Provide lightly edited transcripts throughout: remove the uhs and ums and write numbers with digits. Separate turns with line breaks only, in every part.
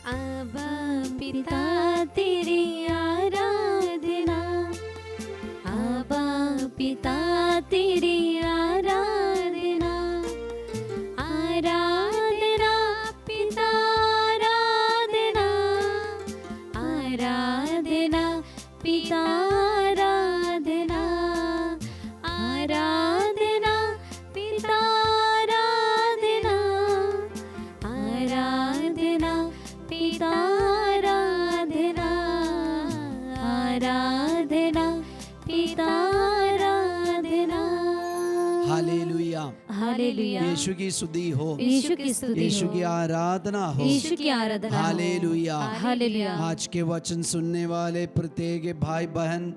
आबा पिता तेरी आराधना, आबा पिता तेरी आराधना, आराधना पिता आराधना, आराधना पिता आराधना, आराधना पिता आराधना, आराधना पिता आराधना, आराधना पिता आराधना।
हालेलुया,
हालेलुया,
यीशु की स्तुति हो,
यीशु की स्तुति
यीशु की
हो,
आराधना हो।
यीशु की आराधना हो।
हालेलुया।
हालेलुया।
आज के वचन सुनने वाले प्रत्येक भाई बहन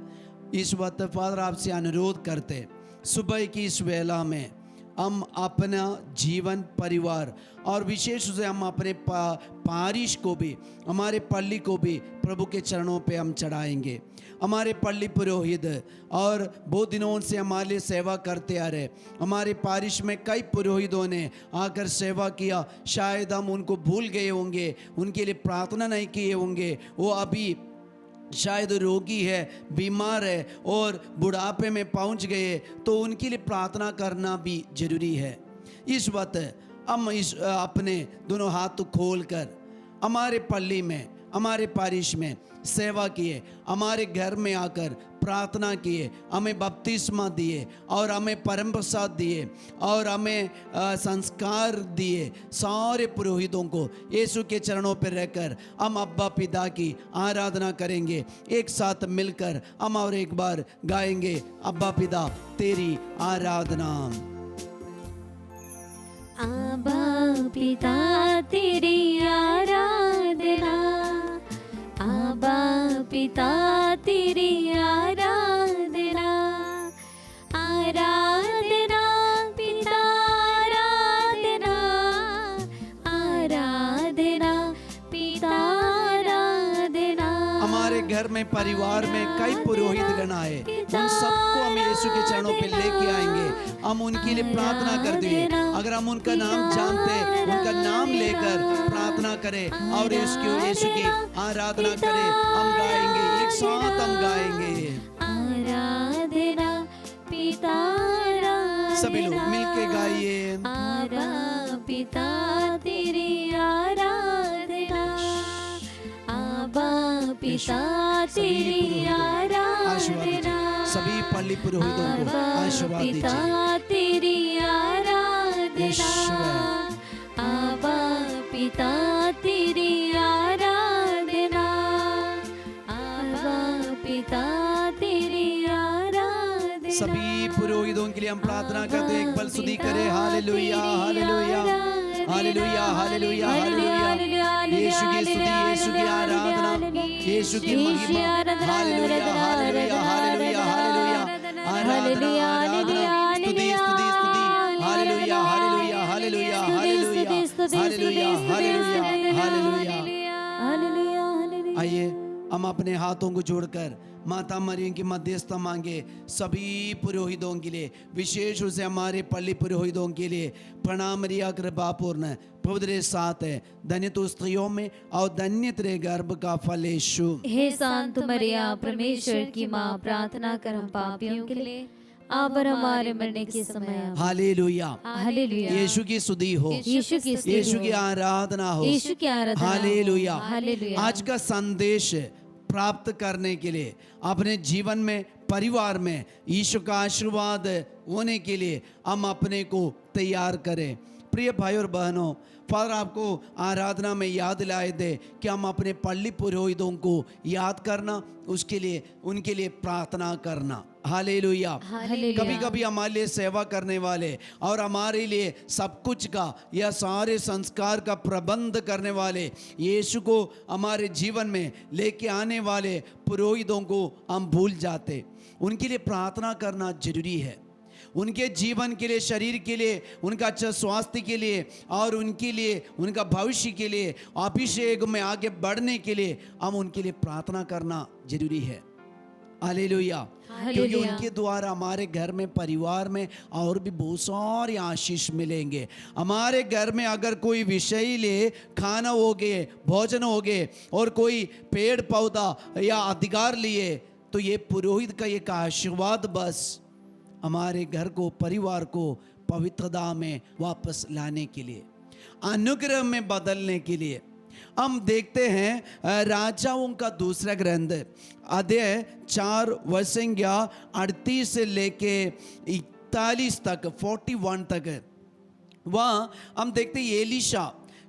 इस वक्त फादर आपसे अनुरोध करते, सुबह की इस वेला में हम अपना जीवन परिवार और विशेष रूप से हम अपने पारिश को भी, हमारे पल्ली को भी प्रभु के चरणों पे हम चढ़ाएंगे। हमारे पल्ली पुरोहित और बहुत दिनों से हमारे लिए सेवा करते आ रहे, हमारे पारिश में कई पुरोहितों ने आकर सेवा किया। शायद हम उनको भूल गए होंगे, उनके लिए प्रार्थना नहीं किए होंगे। वो अभी शायद रोगी है, बीमार है और बुढ़ापे में पहुंच गए, तो उनके लिए प्रार्थना करना भी जरूरी है। इस वक्त हम अपने दोनों हाथ खोलकर हमारे पल्ली में, हमारे पारिश में सेवा किए, हमारे घर में आकर प्रार्थना किए, हमें बपतिस्मा दिए और हमें परम प्रसाद दिए और हमें संस्कार दिए। सारे पुरोहितों को यीशु के चरणों पर रहकर हम अब्बा पिता की आराधना करेंगे। एक साथ मिलकर हम और एक बार गाएंगे, अब्बा पिता तेरी आराधना।
आबा पिता तेरी आराधना, आबा पिता तेरी आराधना, आराधना पिता आराधना, आराधना पिता आराधना।
हमारे घर में परिवार में कई पुरोहित गण आए, उन सबको हम यीशु के चरणों पे लेके आएंगे। हम उनके लिए प्रार्थना कर दिए। अगर हम उनका नाम जानते, उनका नाम लेकर प्रार्थना करें और यीशु की आराधना करें। हम गाएंगे, एक साथ हम गाएंगे।
आराधना पिता आराधना,
सभी लोग मिलके गाइए।
आबा पिता तेरी आराधना, आबा पिता तेरी आराधना,
सभी पल्ली पुरोहितों को आशीर्वाद
पिता
दीजिए।
तेरी आराधना, आबा पिता तेरी आराधना, आबा पिता तेरी आराधना।
सभी पुरोहितों के लिए हम प्रार्थना करते हैं, एक पल स्तुति करें। Hallelujah, hallelujah, hallelujah, hallelujah, hallelujah. Yeshu की स्तुति, यीशु की आराधना, यीशु की महिमा। Hallelujah, hallelujah, hallelujah, hallelujah. आराधना, आराधना, स्तुति, स्तुति, स्तुति। Hallelujah, hallelujah, hallelujah, hallelujah, hallelujah, hallelujah, hallelujah. आइए हम अपने हाथों को जोड़कर माता मरियम की मध्यस्थता मांगे। सभी पुरोहितों के लिए, विशेष रूप से हमारे पल्ली पुरोहितों के लिए प्रणाम। मरिया कृपापूर्ण प्रभु तेरे साथ है, धन्य तू स्त्रियों में और धन्य तेरे गर्भ का फल यीशु।
हे शांत मरिया, परमेश्वर की माँ, प्रार्थना कर हम पापियों के लिए अब और हमारे मरने के समय।
Hallelujah,
hallelujah.
यीशु की स्तुति हो,
यीशु की स्तुति
यीशु
हो,
की आराधना हो,
यीशु की आराधना हो।
हालेलुया।
हालेलुया।
आज का संदेश प्राप्त करने के लिए, अपने जीवन में, परिवार में यीशु का आशीर्वाद होने के लिए हम अपने को तैयार करें। प्रिय भाई और बहनों, फादर आपको आराधना में याद दिलाए दे कि हम अपने पल्ली पुरोहितों को याद करना, उसके लिए, उनके लिए प्रार्थना करना। हालेलुया।
हालेलुया।
कभी कभी हमारे लिए सेवा करने वाले और हमारे लिए सब कुछ का या सारे संस्कार का प्रबंध करने वाले, यीशु को हमारे जीवन में लेके आने वाले पुरोहितों को हम भूल जाते। उनके लिए प्रार्थना करना जरूरी है, उनके जीवन के लिए, शरीर के लिए, उनका अच्छा स्वास्थ्य के लिए और उनके लिए, उनका भविष्य के लिए, अभिषेक में आगे बढ़ने के लिए हम उनके लिए प्रार्थना करना जरूरी है। हालेलुया। क्योंकि
हालेलुया।
उनके द्वारा हमारे घर में, परिवार में और भी बहुत सारे आशीष मिलेंगे। हमारे घर में अगर कोई विषैले खाना हो गए, भोजन हो गए और कोई पेड़ पौधा या अधिकार लिए, तो ये पुरोहित का एक आशीर्वाद बस हमारे घर को, परिवार को पवित्रता में वापस लाने के लिए, अनुग्रह में बदलने के लिए। हम देखते हैं राजाओं का दूसरा ग्रंथ अध्याय 4 वचन 38 से लेके 41 तक, 41 तक। वहाँ हम देखते हैं एलीशा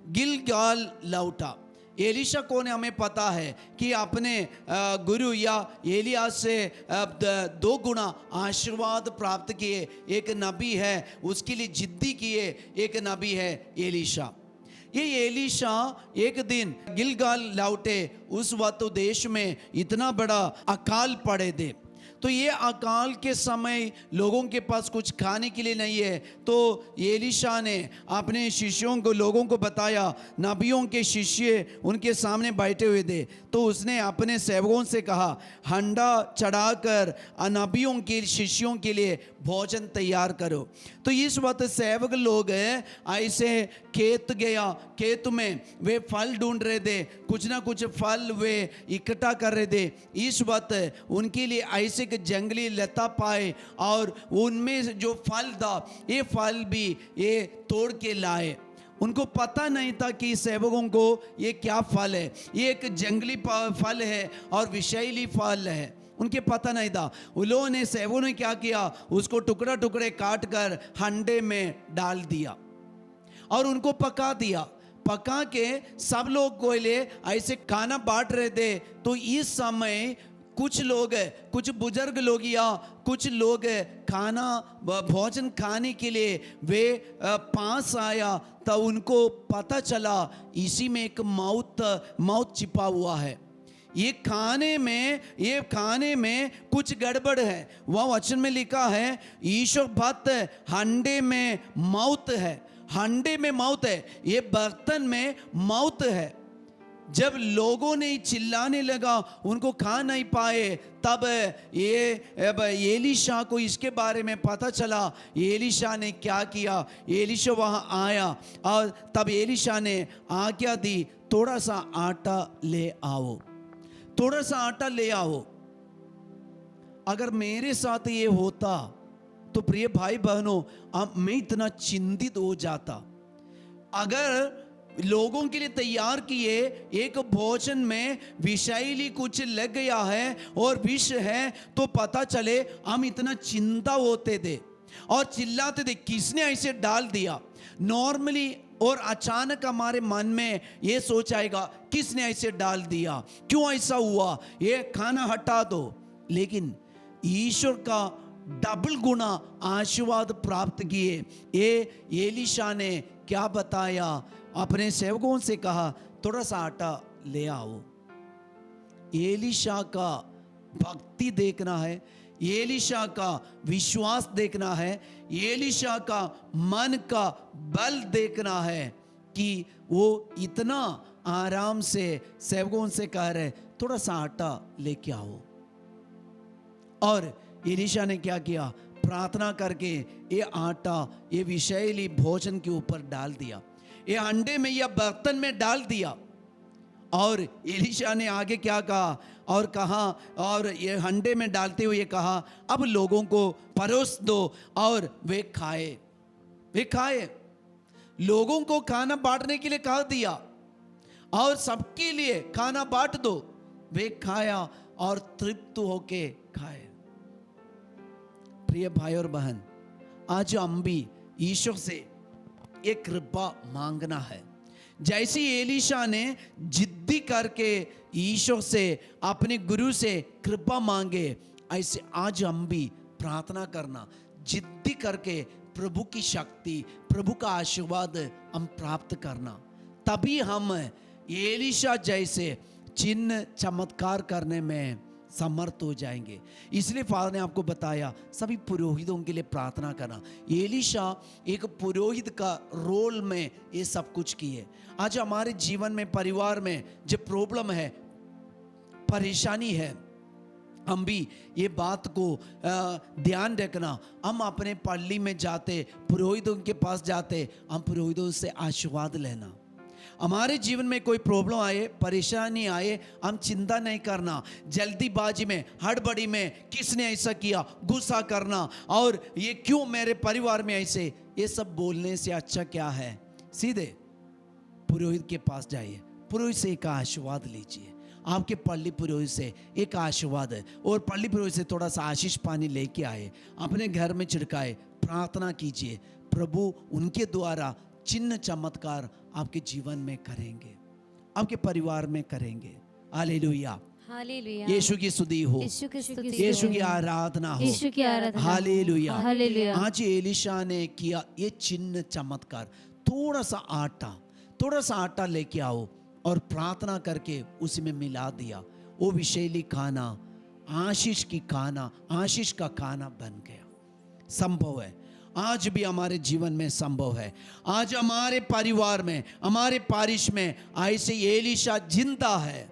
गिलगाल लौटा। एलीशा कौन है हमें पता है कि अपने गुरु या एलिया से 2 गुना आशीर्वाद प्राप्त किए। एक नबी है, उसके लिए जिद्दी किए, एक नबी है एलीशा। ये एलीशा एक दिन गिलगाल लौटे। उस वक्त तो देश में इतना बड़ा अकाल पड़े थे, तो ये अकाल के समय लोगों के पास कुछ खाने के लिए नहीं है। तो एलीशा ने अपने शिष्यों को, लोगों को बताया, नबियों के शिष्य उनके सामने बैठे हुए थे। तो उसने अपने सेवकों से कहा, हंडा चढ़ाकर नबियों के शिष्यों के लिए भोजन तैयार करो। तो इस वक्त सेवक लोग ऐसे खेत गया, खेत में वे फल ढूंढ रहे थे, कुछ ना कुछ फल वे इकट्ठा कर रहे थे। इस वक्त उनके लिए ऐसे जंगली लता पाए और उनमें जो फल था, ये फल भी ये तोड़ के लाए। उनको पता नहीं था कि सेवकों को ये क्या फल है, ये एक जंगली फल है और विषैली फल है, उनके पता नहीं था। उन्होंने, सेवकों ने क्या किया, उसको टुकड़ा टुकड़े काट कर हंडे में डाल दिया और उनको पका दिया। पका के सब लोग को लिए ऐसे खाना बांट रहे थे। तो इस समय कुछ लोग, कुछ बुजुर्ग लोग या कुछ लोग खाना, भोजन खाने के लिए वे पास आया, तो उनको पता चला इसी में एक मौत छिपा हुआ है। ये खाने में कुछ गड़बड़ है। वह वचन में लिखा है, ईश्वर भक्त हंडे में मौत है, हंडे में मौत है, ये बर्तन में मौत है। जब लोगों ने चिल्लाने लगा, उनको खा नहीं पाए, तब ये एलीशा को इसके बारे में पता चला। एलीशा ने क्या किया, एलीशा वहाँ आया और तब एलीशा ने आज्ञा दी, थोड़ा सा आटा ले आओ, थोड़ा सा आटा ले आओ। अगर मेरे साथ ये होता तो प्रिय भाई बहनों, मैं इतना चिंतित हो जाता। अगर लोगों के लिए तैयार किए एक भोजन में विषैली कुछ लग गया है और विष है, तो पता चले, हम इतना चिंता होते थे और चिल्लाते थे, किसने ऐसे डाल दिया। नॉर्मली और अचानक हमारे मन में ये सोच आएगा, किसने ऐसे डाल दिया, क्यों ऐसा हुआ, ये खाना हटा दो। लेकिन ईश्वर का डबल गुना आशीर्वाद प्राप्त किए। ये एलीशा ने क्या बताया, अपने सेवकों से कहा, थोड़ा सा आटा ले आओ। एलीशा का भक्ति देखना है, एलीशा का विश्वास देखना है, एलीशा का मन का बल देखना है कि वो इतना आराम से सेवकों से कह रहे, थोड़ा सा आटा लेके आओ। और एलीशा ने क्या किया, प्रार्थना करके ये आटा, ये विषैली भोजन के ऊपर डाल दिया, ये अंडे में या बर्तन में डाल दिया। और एलीशा ने आगे क्या कहा, और कहा, और ये अंडे में डालते हुए कहा, अब लोगों को परोस दो और वे खाए। लोगों को खाना बांटने के लिए कहा दिया और सबके लिए खाना बांट दो। वे खाया और तृप्त होके खाए। प्रिय भाई और बहन, आज हम भी ईश्वर से एक कृपा मांगना है। जैसे एलीशा ने जिद्दी करके ईश्वर से, अपने गुरु से कृपा मांगे, ऐसे आज हम भी प्रार्थना करना, जिद्दी करके प्रभु की शक्ति, प्रभु का आशीर्वाद हम प्राप्त करना। तभी हम एलीशा जैसे चिन्ह चमत्कार करने में समर्थ हो जाएंगे। इसलिए फादर ने आपको बताया सभी पुरोहितों के लिए प्रार्थना करना। एलीशा एक पुरोहित का रोल में ये सब कुछ किए। आज हमारे जीवन में, परिवार में जो प्रॉब्लम है, परेशानी है, हम भी ये बात को ध्यान रखना। हम अपने पल्ली में जाते, पुरोहितों के पास जाते, हम पुरोहितों से आशीर्वाद लेना। हमारे जीवन में कोई प्रॉब्लम आए, परेशानी आए, हम चिंता नहीं करना, जल्दीबाजी में, हड़बड़ी में, किसने ऐसा किया, गुस्सा करना और ये क्यों मेरे परिवार में ऐसे, ये सब बोलने से अच्छा क्या है, सीधे पुरोहित के पास जाइए, पुरोहित से एक आशीर्वाद लीजिए। आपके पल्ली पुरोहित से एक आशीर्वाद है, और पल्ली पुरोहित से थोड़ा सा आशीष पानी लेके आए, अपने घर में छिड़काए, प्रार्थना कीजिए। प्रभु उनके द्वारा चिन्ह चमत्कार आपके जीवन में करेंगे, आपके परिवार में करेंगे। Hallelujah,
hallelujah.
यीशु की स्तुति हो,
यीशु की स्तुति,
यीशु की आराधना हो,
यीशु की आराधना।
हालेलुया।
हालेलुया।
आज एलिशा ने किया ये चिन्ह चमत्कार। थोड़ा सा आटा लेके आओ और प्रार्थना करके उसी में मिला दिया, वो विषैली खाना, आशीष का खाना बन गया। संभव है, आज भी हमारे जीवन में संभव है। आज हमारे परिवार में, हमारे पारिश में ऐसे एलिशा जिंदा है।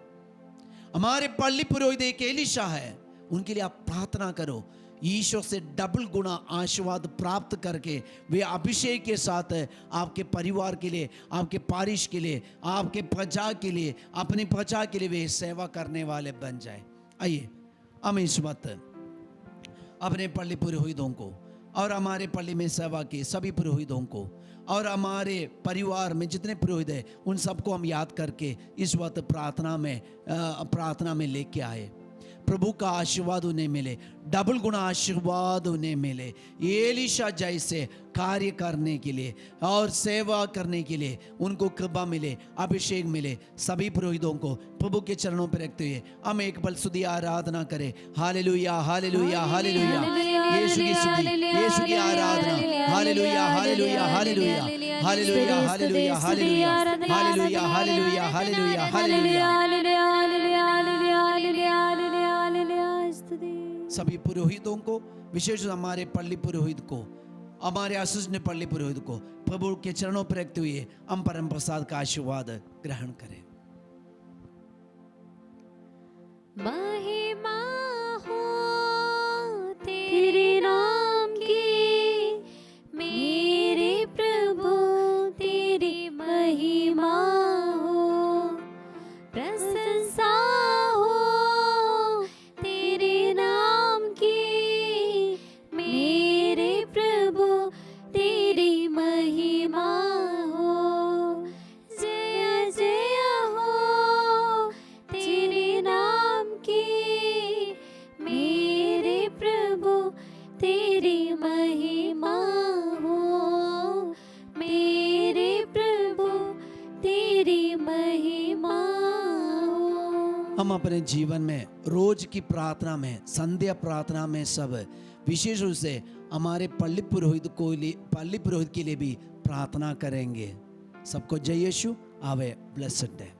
हमारे पल्ली पुरोहित एक एलिशा है, उनके लिए आप प्रार्थना करो, ईश्वर से डबल गुना आशीर्वाद प्राप्त करके वे अभिषेक के साथ आपके परिवार के लिए, आपके पारिश के लिए, आपके प्रजा के लिए, अपनी प्रजा के लिए वे सेवा करने वाले बन जाए। आइए हम इस वक्त अपने पल्ली पुरोहितों को और हमारे पल्ली में सेवा के सभी पुरोहितों को और हमारे परिवार में जितने पुरोहित हैं उन सबको हम याद करके इस वक्त प्रार्थना में लेके आए। प्रभु का आशीर्वाद उन्हें मिले, डबल गुना आशीर्वाद उन्हें मिले, एलिशा जैसे कार्य करने के लिए और सेवा करने के लिए उनको कृपा मिले, अभिषेक मिले। सभी पुरोहितों को प्रभु के चरणों पर रखते हुए हम एक पल स्तुति आराधना करें। Hallelujah, hallelujah, hallelujah. यीशु की स्तुति, यीशु की आराधना। Hallelujah, hallelujah, hallelujah, hallelujah, hallelujah, hallelujah, hallelujah, hallelujah, hallelujah, hallelujah. सभी पुरोहितों को, विशेष हमारे पल्ली पुरोहित को, हमारे आशीषनीय पल्ली पुरोहित को प्रभु के चरणों पर रखते हुए हम परम प्रसाद का आशीर्वाद ग्रहण करें।
महिमा हो तेरे नाम की, मेरे प्रभु तेरी महिमा हो, प्रशंसा हो तेरे नाम की, मेरे प्रभु तेरी महिमा हो, जय जय हो तेरे नाम की, मेरे प्रभु तेरी महिमा हो, मेरे प्रभु तेरी महिमा हो।
हम अपने जीवन में रोज की प्रार्थना में, संध्या प्रार्थना में सब विशेष रूप से हमारे पल्ली पुरोहित के लिए भी प्रार्थना करेंगे। सबको जय यीशु। आवे ब्लेस्ड डे।